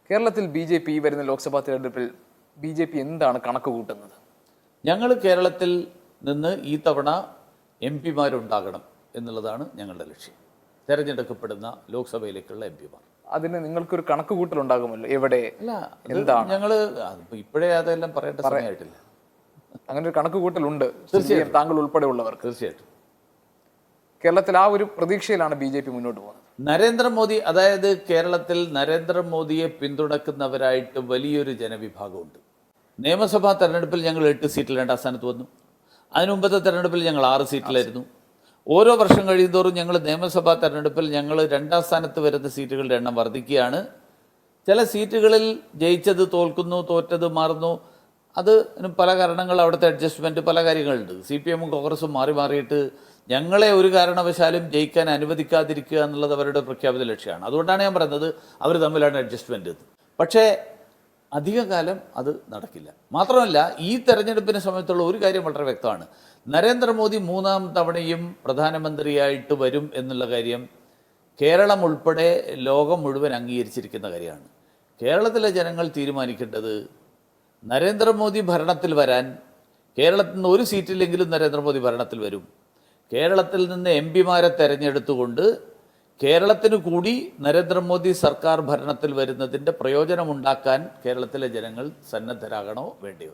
കേരളത്തിൽ BJP വരുന്ന ലോക്സഭാ തെരഞ്ഞെടുപ്പിൽ BJP എന്താണ് കണക്ക് കൂട്ടുന്നത്? ഞങ്ങൾ കേരളത്തിൽ നിന്ന് ഈ തവണ MP മാരുണ്ടാകണം എന്നുള്ളതാണ് ഞങ്ങളുടെ ലക്ഷ്യം. തിരഞ്ഞെടുക്കപ്പെടുന്ന ലോക്സഭയിലേക്കുള്ള MP മാർ. അതിന് നിങ്ങൾക്കൊരു കണക്ക് കൂട്ടലുണ്ടാകുമല്ലോ, എവിടെ അല്ല, എന്താണ്? ഞങ്ങൾ ഇപ്പോഴേ അതെല്ലാം പറയേണ്ട സമയമായിട്ടില്ല. അങ്ങനെ ഒരു കണക്ക് കൂട്ടലുണ്ട് തീർച്ചയായിട്ടും. താങ്കൾ ഉൾപ്പെടെയുള്ളവർക്ക്. തീർച്ചയായിട്ടും കേരളത്തിൽ ആ ഒരു പ്രതീക്ഷയിലാണ് BJP മുന്നോട്ട് പോകുന്നത്. നരേന്ദ്രമോദി, അതായത് കേരളത്തിൽ നരേന്ദ്രമോദിയെ പിന്തുണക്കുന്നവരായിട്ട് വലിയൊരു ജനവിഭാഗമുണ്ട്. നിയമസഭാ തെരഞ്ഞെടുപ്പിൽ ഞങ്ങൾ 8 സീറ്റിൽ 2ാം സ്ഥാനത്ത് വന്നു. അതിനു മുമ്പത്തെ തെരഞ്ഞെടുപ്പിൽ ഞങ്ങൾ 6 സീറ്റിലായിരുന്നു. ഓരോ വർഷം കഴിയുന്തോറും ഞങ്ങൾ നിയമസഭാ തെരഞ്ഞെടുപ്പിൽ ഞങ്ങൾ 2ാം സ്ഥാനത്ത് വരുന്ന സീറ്റുകളുടെ എണ്ണം വർദ്ധിക്കുകയാണ്. ചില സീറ്റുകളിൽ ജയിച്ചത് തോൽക്കുന്നു, തോറ്റത് മാറുന്നു. അത് പല കാരണങ്ങൾ, അവിടുത്തെ അഡ്ജസ്റ്റ്മെൻറ്റ്, പല കാര്യങ്ങളുണ്ട്. CPM-ഉം കോൺഗ്രസും മാറി മാറിയിട്ട് ഞങ്ങളെ ഒരു കാരണവശാലും ജയിക്കാൻ അനുവദിക്കാതിരിക്കുക എന്നുള്ളത് അവരുടെ പ്രഖ്യാപിത ലക്ഷ്യമാണ്. അതുകൊണ്ടാണ് ഞാൻ പറയുന്നത് അവർ തമ്മിലാണ് അഡ്ജസ്റ്റ്മെൻറ്റ്. പക്ഷേ അധികകാലം അത് നടക്കില്ല. മാത്രമല്ല, ഈ തെരഞ്ഞെടുപ്പിനെ സമയത്തുള്ള ഒരു കാര്യം വളരെ വ്യക്തമാണ്. നരേന്ദ്രമോദി 3ാം തവണയും പ്രധാനമന്ത്രിയായിട്ട് വരും എന്നുള്ള കാര്യം കേരളം ഉൾപ്പെടെ ലോകം മുഴുവൻ അംഗീകരിച്ചിരിക്കുന്ന കാര്യമാണ്. കേരളത്തിലെ ജനങ്ങൾ തീരുമാനിക്കേണ്ടത് നരേന്ദ്രമോദി ഭരണത്തിൽ വരാൻ, കേരളത്തിൽ നിന്ന് ഒരു സീറ്റിലെങ്കിലും നരേന്ദ്രമോദി ഭരണത്തിൽ വരും. കേരളത്തിൽ നിന്ന് MP-മാരെ തെരഞ്ഞെടുത്തുകൊണ്ട് കേരളത്തിന് കൂടി നരേന്ദ്രമോദി സർക്കാർ ഭരണത്തിൽ വരുന്നതിൻ്റെ പ്രയോജനമുണ്ടാക്കാൻ കേരളത്തിലെ ജനങ്ങൾ സന്നദ്ധരാകണോ വേണ്ടിയോ?